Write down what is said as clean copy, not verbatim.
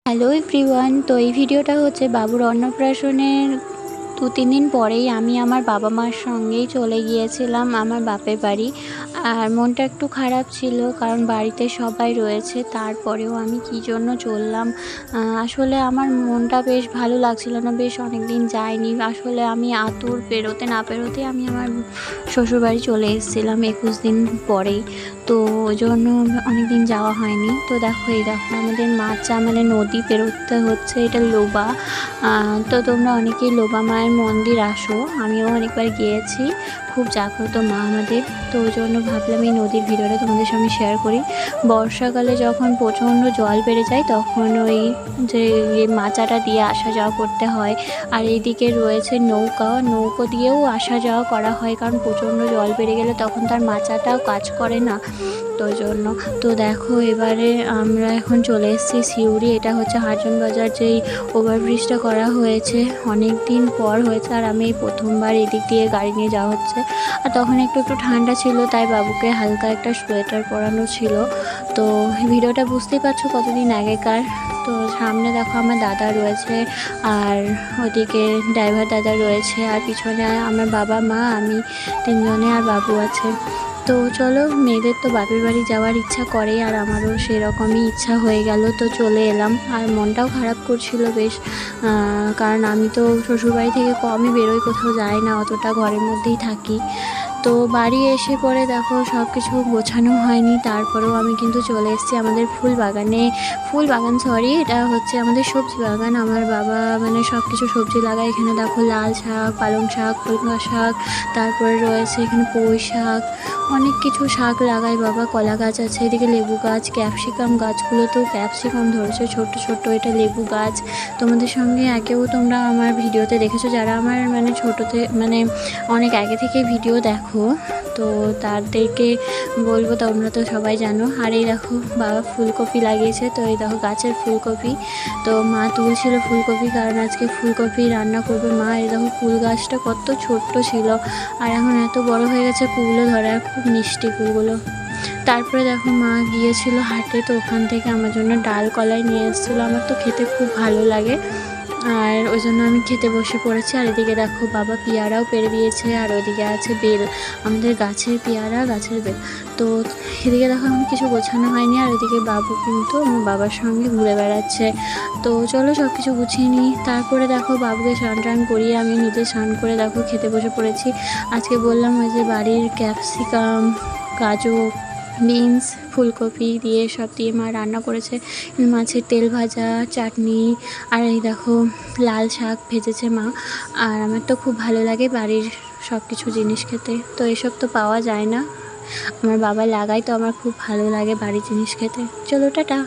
Hello everyone, তো এই ভিডিওটা হচ্ছে বাবুর অন্নপ্রাশনের 2-3 দিন পরেই আমি আমার বাবা মার সঙ্গেই চলে গিয়েছিলাম আমার বাপের বাড়ি। আর মনটা একটু খারাপ ছিল কারণ বাড়িতে সবাই রয়েছে, তারপরেও আমি কী জন্য চললাম। আসলে আমার মনটা বেশ ভালো লাগছিল না, বেশ অনেক দিন যাইনি। আসলে আমি আতুর পেরোতে না পেরোতেই আমি আমার শ্বশুরবাড়ি চলে এসেছিলাম 21 দিন পরেই। তো ওই জন্য অনেক দিন যাওয়া হয়নি। তো এই দেখো আমাদের মাচা মানে নদী পেরোতে হচ্ছে, এটা লোবা। তো তোমরা অনেকেই লোবা মায়ের মন্দির আসো, আমিও অনেকবার গিয়েছি। খুব জাগ্রত মা আমাদের। তো ওই জন্য ভাবলাম এই নদীর ভিডিওটা তোমাদের সঙ্গে শেয়ার করি। বর্ষাকালে যখন প্রচণ্ড জল বেড়ে যায় তখন ওই যে মাচাটা দিয়ে আসা যাওয়া করতে হয়। আর এইদিকে রয়েছে নৌকো দিয়েও আসা যাওয়া করা হয়, কারণ প্রচণ্ড জল বেড়ে গেলে তখন তার মাচাটাও কাজ করে না। তো ওই জন্য তো দেখো এবারে আমরা এখন চলে এসেছি সিউড়ি। এটা হচ্ছে হারজন বাজার যেই ওভারব্রিজটা করা হয়েছে, অনেক দিন পর হয়েছে। আর আমি এই প্রথমবার এদিক দিয়ে গাড়ি নিয়ে যাওয়া হচ্ছে। আর তখন একটু ঠান্ডা ছিল, তাই বাবুকে হালকা একটা সোয়েটার পরানো ছিল। তো ভিডিওটা বুঝতেই পারছো কতদিন আগেকার। তো সামনে দেখো আমার দাদা রয়েছে, আর ওদিকে ড্রাইভার দাদা রয়েছে, আর পিছনে আমার বাবা মা আমি তিনজনে, আর বাবু আছে। তো চলো, মেয়েদের তো বাপের বাড়ি যাওয়ার ইচ্ছা করে, আর আমারও সেরকমই ইচ্ছা হয়ে গেল। তো চলে এলাম, আর মনটাও খারাপ করছিল বেশ, কারণ আমি তো শ্বশুরবাড়ি থেকে কমই বেরোই, কোথাও যাই না, অতটা ঘরের মধ্যেই থাকি। তো বাড়ি এসে পরে দেখো সব কিছু গোছানো হয়নি, তারপরেও আমি কিন্তু চলে এসেছি আমাদের ফুল বাগান সরি, এটা হচ্ছে আমাদের সবজি বাগান। আমার বাবা মানে সব কিছু সবজি লাগায়। এখানে দেখো লাল শাক, পালং শাক, কলমি শাক, তারপরে রয়েছে এখানে পুঁই শাক, অনেক কিছু শাক লাগায় বাবা। কলা গাছ আছে, এদিকে লেবু গাছ, ক্যাপসিকাম গাছগুলোতেও ক্যাপসিকাম ধরেছে ছোট্ট ছোট্ট, এটা লেবু গাছ। তোমাদের সঙ্গে আগেও তোমরা আমার ভিডিওতে দেখেছো, যারা আমার মানে ছোটোতে মানে অনেক আগে থেকে ভিডিও দেখো, তো তাদেরকে বলবো, তোমরা তো সবাই জানো। আর এই দেখো বাবা ফুলকপি লাগিয়েছে, তো এই দেখো গাছের ফুলকপি। তো মা তুলছিল ফুলকপি, কারণ আজকে ফুলকপি রান্না করবে মা। এই দেখো ফুল গাছটা কত ছোট্ট ছিল, আর এখন এত বড় হয়ে গেছে, কুলও ধরে, খুব মিষ্টি কুলগুলো। তারপরে দেখো মা গিয়েছিল হাটে, তো ওখান থেকে আমার জন্য ডাল কলাই নিয়ে এসেছিলো। আমার তো খেতে খুব ভালো লাগে, আর ওই জন্য আমি খেতে বসে পড়েছি। আর এদিকে দেখো বাবা পেয়ারাও পেড়ে দিয়েছে, আর ওদিকে আছে বেল, আমাদের গাছের পেয়ারা, গাছের বেল। তো এদিকে দেখো আমি কিছু গোছানো হয়নি, আর এদিকে বাবু কিন্তু আমার বাবার সঙ্গে ঘুরে বেড়াচ্ছে। তো চলো সব কিছু গুছিয়ে নিই। তারপরে দেখো বাবুকে স্নান করিয়ে আমি নিজে স্নান করে দেখো খেতে বসে পড়েছি। আজকে বললাম ওই যে বাড়ির ক্যাপসিকাম, গাজর, বিনস, ফুলকপি দিয়ে সব দিয়ে মা রান্না করেছে। মাছের তেল ভাজা, চাটনি, আর এই দেখো লাল শাক ভেজেছে মা। আর আমার তো খুব ভালো লাগে বাড়ির সব কিছু জিনিস খেতে, তো এসব তো পাওয়া যায় না, আমার বাবা লাগায়, তো আমার খুব ভালো লাগে বাড়ির জিনিস খেতে। চলো টাটা।